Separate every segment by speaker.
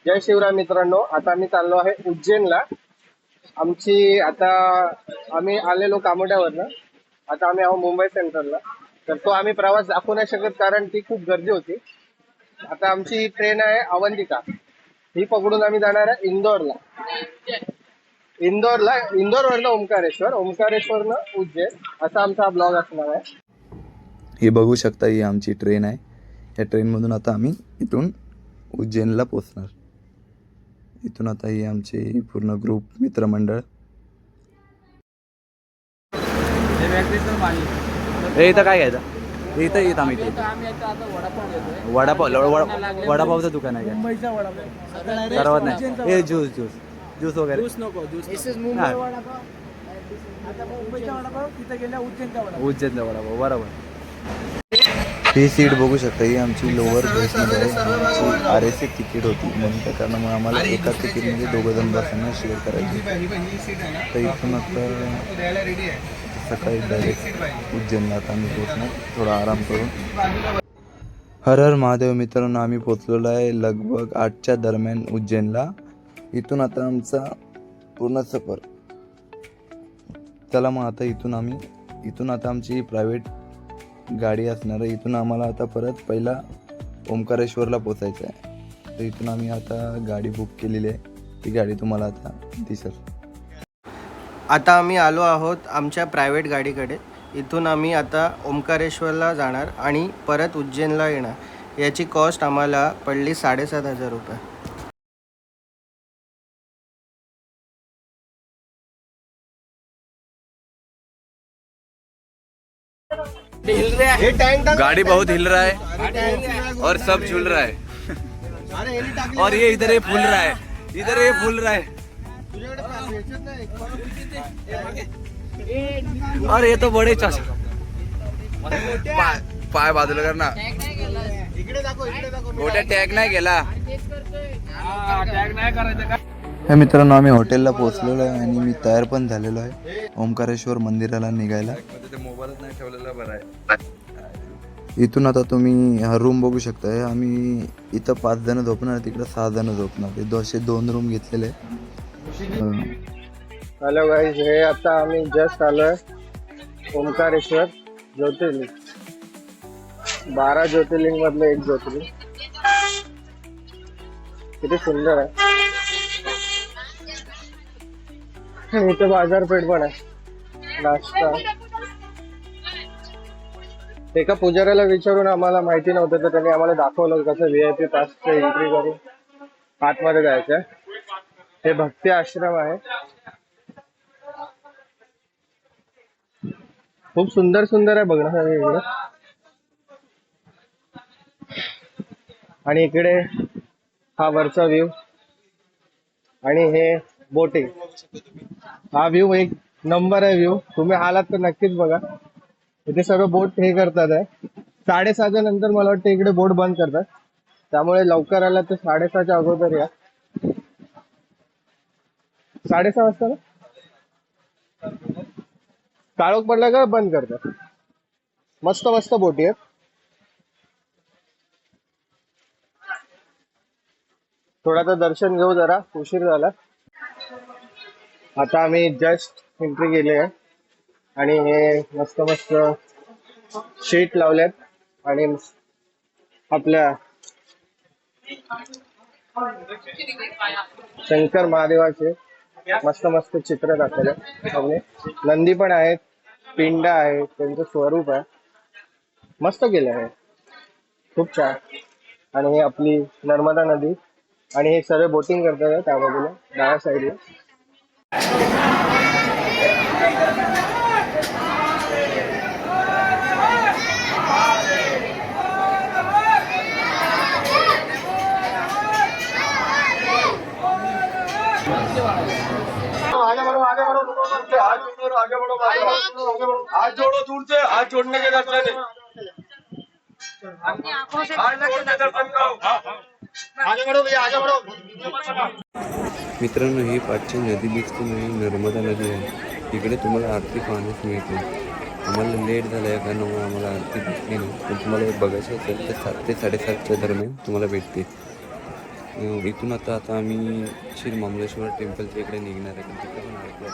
Speaker 1: जय शिवराय मित्रांनो. आता आम्ही चाललो आहे उज्जैनला. आमची आता आम्ही आलेलो कामोड्यावरनं. आता आम्ही आहो मुंबई सेंट्रलला. तर तो आम्ही प्रवास दाखवू नाही शकत कारण ती खूप गर्दी होती. आता आमची ट्रेन आहे अवंतिका. ही पकडून आम्ही जाणार आहे इंदोरला. इंदोरवरनं ओंकारेश्वरनं उज्जैन असा आमचा हा ब्लॉग असणार आहे.
Speaker 2: हे बघू शकता, ही आमची ट्रेन आहे. या ट्रेनमधून आता आम्ही इथून उज्जैनला पोचणार. इथून आता ही आमची पूर्ण ग्रुप मित्रमंडळ. इथं काय घ्यायचं? इथं आम्ही वडापावचं दुकान आहे.
Speaker 3: मुंबईचा वडापाव
Speaker 2: सर्वात नाही हे ज्यूस वगैरे.
Speaker 3: आता मुंबईचा वडापाव तिथे गेल्या
Speaker 2: उज्जैनचा वडापाव बरोबर. ही सीट बघू शकता, ही आमची लोअर बेसमध्ये आहे. आमची RSC तिकीट होती म्हणून त्या कारणामुळे आम्हाला एका तिकीटमध्ये दोघं जण बसांना शेअर करायची. तर इथून आता सकाळी डायरेक्ट उज्जैनला आता आम्ही पोचणार, थोडा आराम करून. हर हर महादेव मित्रांनो, आम्ही पोचलेलो आहे लगभग 8च्या दरम्यान उज्जैनला. इथून आता आमचा पूर्ण सफर. चला मग आता इथून आता आमची प्रायव्हेट गाडी असणार आहे. इथून आम्हाला आता परत पहिला ओंकारेश्वरला पोचायचं आहे. तर इथून आम्ही आता गाडी बुक केलेली आहे. ती गाडी तुम्हाला आता दिसेल.
Speaker 1: आता आम्ही आलो आहोत आमच्या प्रायव्हेट गाडीकडे. इथून आम्ही आता ओंकारेश्वरला जाणार आणि परत उज्जैनला येणार. याची कॉस्ट आम्हाला पडली 7,500 रुपये.
Speaker 2: गाड़ी बहुत हिल रहा है और सब झूल रहा है और ये इधर ये फूल रहा है और ये तो बड़े चाचा पाय बाजूला करना. मोठ्या टॅग नाही गेला. हे मित्रांनो, आम्ही हॉटेलला पोहोचलेलो आहे आणि मी तयार पण झालेलो आहे ओंकारेश्वर मंदिराला निघायला. मोबाईलच नाही ठेवलेला बरं आहे. इथून आता तुम्ही हा रूम बघू शकता. आम्ही इथं 5 जण झोपणार, तिकडे 6 जण झोपणार. असे 2 रूम घेतलेले.
Speaker 1: हॅलो गाईज, हे आता आम्ही जस्ट आलोय ओंकारेश्वर ज्योतिर्लिंग. 12 ज्योतिर्लिंग मधलं एक ज्योतिर्लिंग. किती सुंदर आहे. इथे बाजारपेठ पण आहे, नाश्ता. एका पुजाऱ्याला विचारून आम्हाला माहिती नव्हतं, तर त्यांनी आम्हाला दाखवलं कसं VIP पासचं एंट्री करून आतमध्ये जायचंय. हे भक्ती आश्रम आहे. खूप सुंदर सुंदर आहे बघण्यासाठी इकडे. आणि इकडे हा वरचा व्ह्यू आणि हे बोटिंग. हा व्ह्यू एक नंबर आहे. व्ह्यू तुम्ही आलात तर नक्कीच बघा. इथे सगळं बोट हे करतात आहे. 6:30च्या नंतर मला वाटतं इकडे बोट बंद करतात, त्यामुळे लवकर आला तर 6:30च्या अगोदर या. 6:30 वाजता ना काळोख पडला का बंद करतात. मस्त मस्त बोटी आहेत. थोडा तर दर्शन घेऊ, जरा उशीर झाला. आता आम्ही जस्ट एंट्री केली आहे आणि हे मस्त मस्त शीट लावल्यात आणि आपल्या शंकर महादेवाचे मस्त मस्त चित्र दाखवले. नंदी पण आहेत, पिंड आहे, त्यांचं स्वरूप आहे. मस्त केलं आहे, खूप छान. आणि हे आपली नर्मदा नदी आणि हे सर्व बोटिंग करतात त्या बाजूला डाव्या साईडला.
Speaker 4: हाथ जोड़ो दूर से, हाथ जोड़ने के दर्शन है.
Speaker 2: मित्रांनो, ही पाचची नदी दिसते नाही, नर्मदा नदी आहे. इकडे तुम्हाला आरती पाहण्यास मिळते. आम्हाला लेट झाला आहे कारण आम्हाला आरती भेटली नाही, पण तुम्हाला बघायचं असेल तर 7 ते 7:30च्या दरम्यान तुम्हाला भेटते. इथून आता आम्ही श्रीमामलेश्वर टेम्पलच्या इकडे निघणार आहे, पण तिकडे पण आरती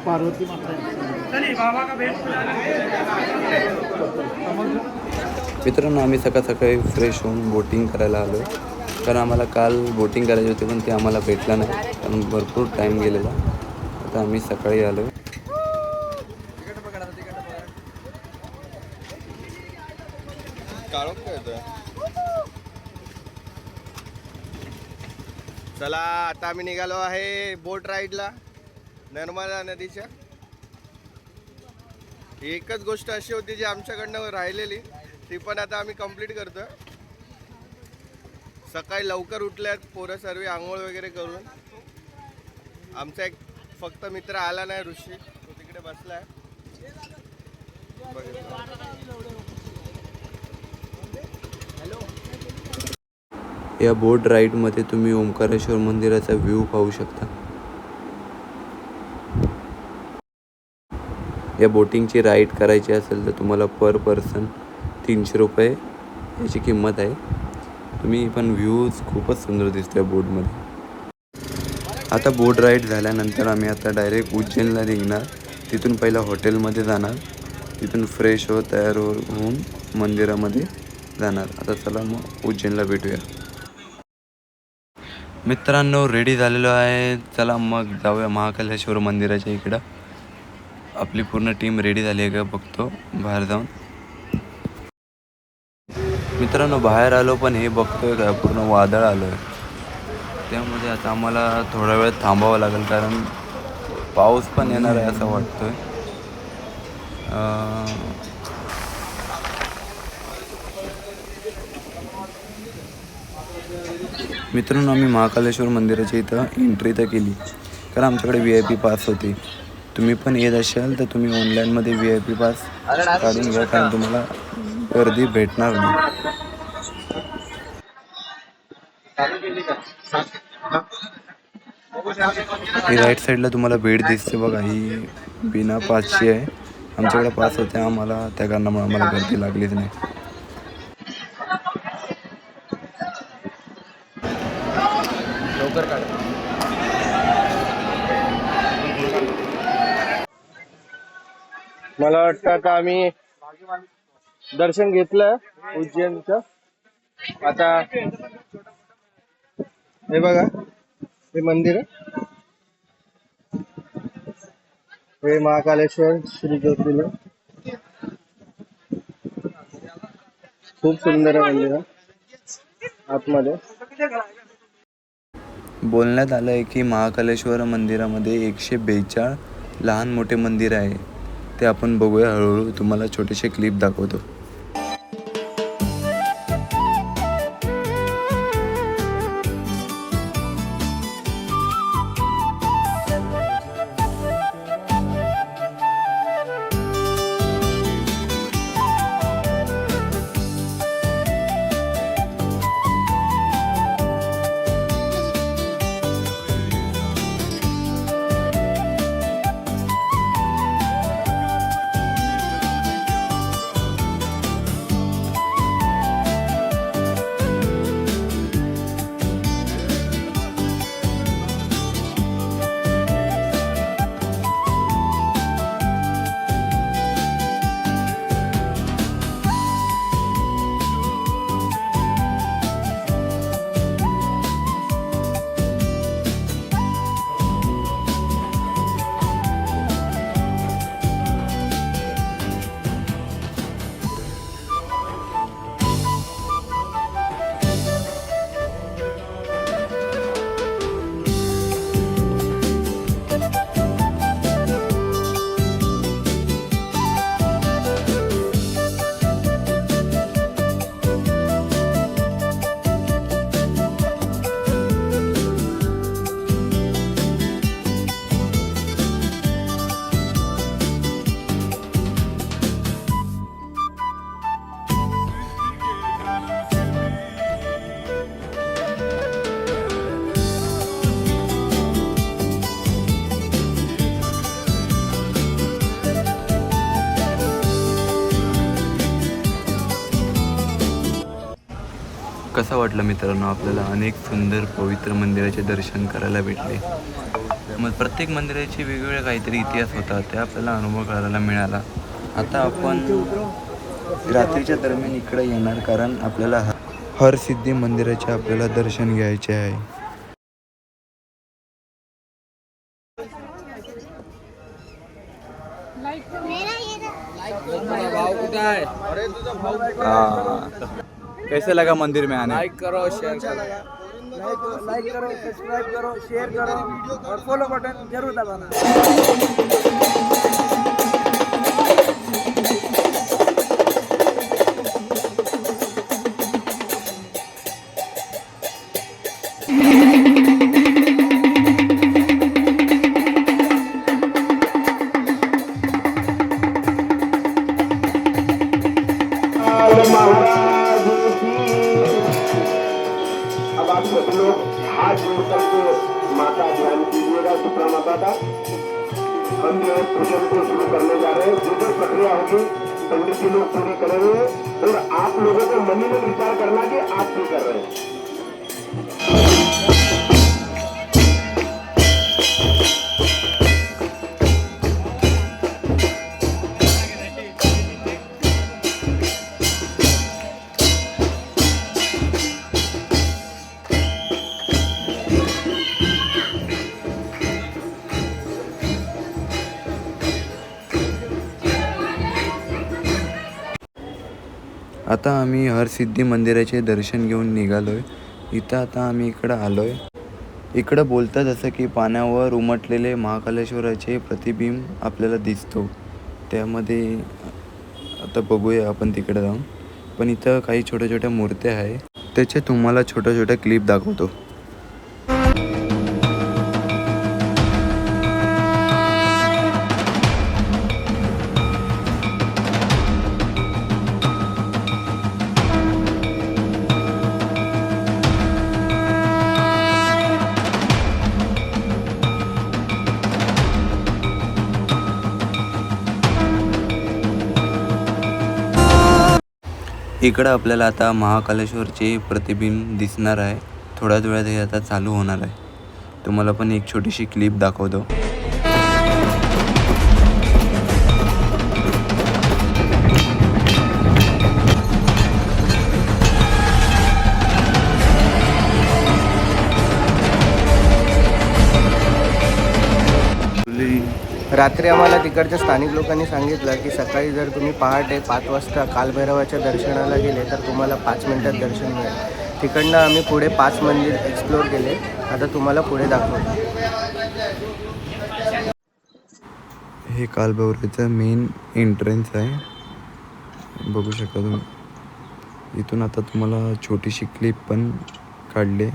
Speaker 3: पार्वती माता बाबा का भेट.
Speaker 2: मित्रांनो, आम्ही सकाळी फ्रेश होऊन बोटिंग करायला आलो, कारण आम्हाला काल बोटिंग करायची होती पण ते आम्हाला भेटलं नाही, कारण भरपूर टाईम गेलेला. आता आम्ही सकाळी आलो.
Speaker 1: चला आता आम्ही निघालो आहे बोट राईडला नर्मदा नदीच्या. एकच गोष्ट अशी होती जी आमच्याकडनं राहिलेली, ती पण आता आम्ही कंप्लीट करतो. सकाळी लवकर उठल्यात पोरं सर्व आंघोळ वगैरे करून. आमचा एक फक्त मित्र आला नाही, ऋषी, तो तिकडे बसलाय.
Speaker 2: या बोट राईडमध्ये तुम्ही ओंकारेश्वर मंदिराचा व्ह्यू पाहू शकता. या बोटिंगची राईड करायची असेल तर तुम्हाला पर पर्सन 300 रुपये याची किंमत आहे. तुम्ही पण व्ह्यूज खूपच सुंदर दिसतो या बोटमध्ये. आता बोट राईड झाल्यानंतर आम्ही आता डायरेक्ट उज्जैनला निघणार. तिथून पहिला हॉटेलमध्ये जाणार, तिथून फ्रेश तयार होऊन मंदिरामध्ये जाणार. आता चला मग उज्जैनला भेटूया. मित्रांनो, रेडी झालेलो आहे. चला मग जाऊया महाकालेश्वर मंदिराच्या इकडं. आपली पूर्ण टीम रेडी झाली आहे का बघतो बाहेर जाऊन. मित्रांनो, बाहेर आलो पण हे बघतोय का पूर्ण वादळ आलो आहे. त्यामध्ये आता आम्हाला थोडा वेळ थांबावं लागेल, कारण पाऊस पण येणार आहे असं वाटतोय. मित्रांनो, आम्ही महाकालेश्वर मंदिराच्या इथं एंट्री तर केली, कारण आमच्याकडे VIP पास होती. तुम्ही पण येत असाल तर तुम्ही ऑनलाईनमध्ये VIP पास काढून घ्या, कारण तुम्हाला गर्दी भेटणार नाही. ही राईट साईडला तुम्हाला बेड दिसते बघा, ही बिना पासची आहे. आमच्याकडे पास होते, आम्हाला त्या कारणामुळे आम्हाला गर्दी लागलीच नाही.
Speaker 1: मला वाटतं आता आम्ही दर्शन घेतलं उज्जैनचं. आता हे बघा, हे मंदिर आहे, हे महाकालेश्वर श्री ज्योतिर्लिंग. खूप सुंदर आहे मंदिर आतमध्ये.
Speaker 2: बोलण्यात आलं आहे की महाकालेश्वर मंदिरामध्ये 142 लहान मोठे मंदिर आहे. ते आपण बघूया हळूहळू. तुम्हाला छोटेसे क्लिप दाखवतो. कसं वाटलं मित्रांनो? आपल्याला अनेक सुंदर पवित्र मंदिराचे दर्शन करायला भेटले. मग प्रत्येक मंदिराचे वेगवेगळे काहीतरी इतिहास होता, ते आपल्याला अनुभव करायला मिळाला. आता आपण रात्रीच्या दरम्यान इकडे येणार, कारण आपल्याला हरसिद्धी मंदिराचे आपल्याला दर्शन घ्यायचे आहे. कैसे लगा मंदिर में आने?
Speaker 3: लाइक करो, शेयर करो, लाइक करो, सब्सक्राइब करो, शेयर करो और फॉलो बटन जरूर दबाना।
Speaker 4: महाराज की। अब आप सभी लोग हाथ जोड़ करके माता ध्यान कीजिएगा, सुप्रा माता का। हम जो है पूजन को शुरू करने जा रहे हैं। जो जो प्रक्रिया होगी पंडित जी लोग पूरी करेंगे और आप लोगों को मन में विचार करना कि आप भी कर रहे हैं।
Speaker 2: आता आम्ही हरसिद्धी मंदिराचे दर्शन घेऊन निघालोय. इथं आता आम्ही इकडं आलोय. इकडं बोलतात जसं की पाण्यावर उमटलेले महाकालेश्वराचे प्रतिबिंब आपल्याला दिसतो. त्यामध्ये आता बघूया आपण तिकडे जाऊन. पण इथं काही छोट्या छोट्या मूर्त्या आहे, त्याचे तुम्हाला छोट्या छोट्या क्लिप दाखवतो. इकडं आपल्याला आता महाकालेश्वरचे प्रतिबिंब दिसणार आहे. थोड्याच वेळात हे आता चालू होणार आहे. तुम्हाला पण एक छोटीशी क्लिप दाखवतो.
Speaker 1: रात्री आम्हाला तिकडच्या स्थानिक लोकांनी सांगितलं की सकाळी जर तुम्ही पहाटे 5 वाजता कालभैरवाच्या दर्शनाला गेले तर तुम्हाला 5 मिनिटात दर्शन मिळेल. तिकडनं आम्ही पुढे 5 मंदिर एक्सप्लोअर केले. आता तुम्हाला पुढे दाखवतो.
Speaker 2: हे कालभैरवाचं मेन एंट्रन्स आहे, बघू शकता तुम्ही. इथून आता तुम्हाला छोटीशी क्लिप पण काढले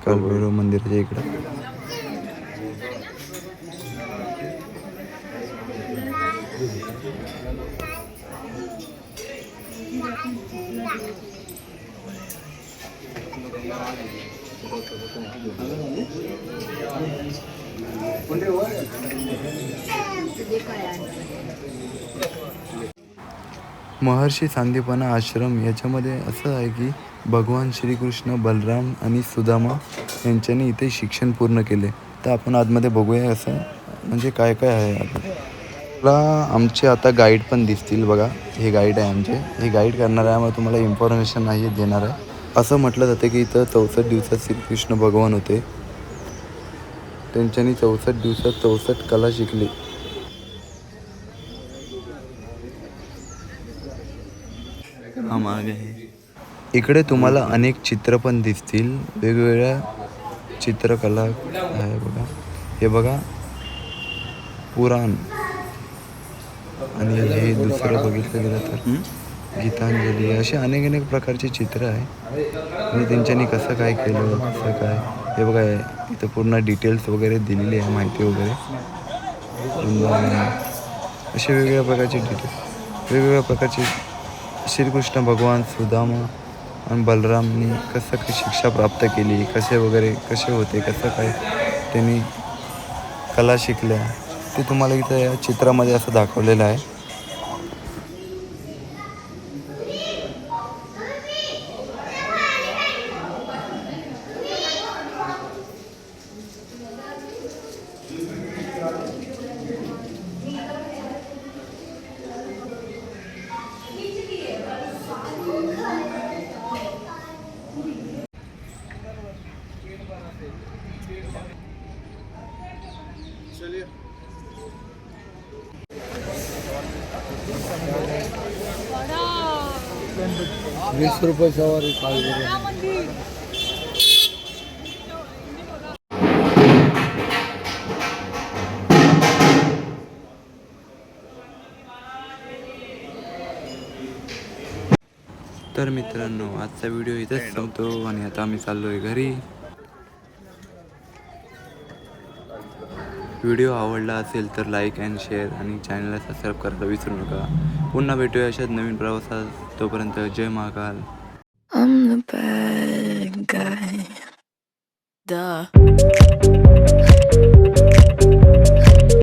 Speaker 2: कालभैरव मंदिराच्या इकडं. महर्षी सांदीपना आश्रम याच्यामध्ये असं आहे की भगवान श्रीकृष्ण, बलराम आणि सुदामा यांच्यानी इथे शिक्षण पूर्ण केले. तर आपण आतमध्ये बघूया असं म्हणजे काय काय आहे. आपल्याला आमचे आता गाईड पण दिसतील बघा. हे गाईड आहे आमचे. हे गाईड करणार आहे, मग तुम्हाला इन्फॉर्मेशन नाही देणार आहे. असं म्हटलं जातं की इथं 64 दिवसात श्रीकृष्ण भगवान होते. त्यांच्यानी 64 दिवसात 64 कला शिकली. हा मागे आहे. इकडे तुम्हाला अनेक चित्र पण दिसतील. वेगवेगळ्या चित्रकला आहे बघा. हे बघा पुराण, आणि हे दुसरं बघितलं गेलं तर गीतांजली. असे अनेक अनेक प्रकारचे चित्र आहे आणि त्यांच्यानी कसं काय केलं, कसं काय. हे बघा इथं पूर्ण डिटेल्स वगैरे दिलेली आहे, माहिती वगैरे. असे वेगवेगळ्या प्रकारचे डिटेल्स, वेगवेगळ्या प्रकारचे श्रीकृष्ण भगवान, सुदामा आणि बलरामनी कसं काय शिक्षा प्राप्त केली, कसे वगैरे कसे होते, कसं काय त्यांनी कला शिकल्या, ते तुम्हाला इथं या चित्रामध्ये असं दाखवलेलं आहे.
Speaker 1: ₹20 सवारी
Speaker 2: तर मित्रांनो, आजचा व्हिडिओ इथेच संपतो आणि आता आम्ही चाललोय घरी. व्हिडिओ आवडला असेल तर लाईक अँड शेअर आणि चॅनलला सबस्क्राईब करायला विसरू नका. पुन्हा भेटूया अशाच नवीन प्रवासात. तोपर्यंत जय Mahakal.
Speaker 5: I'm the bad guy. Duh.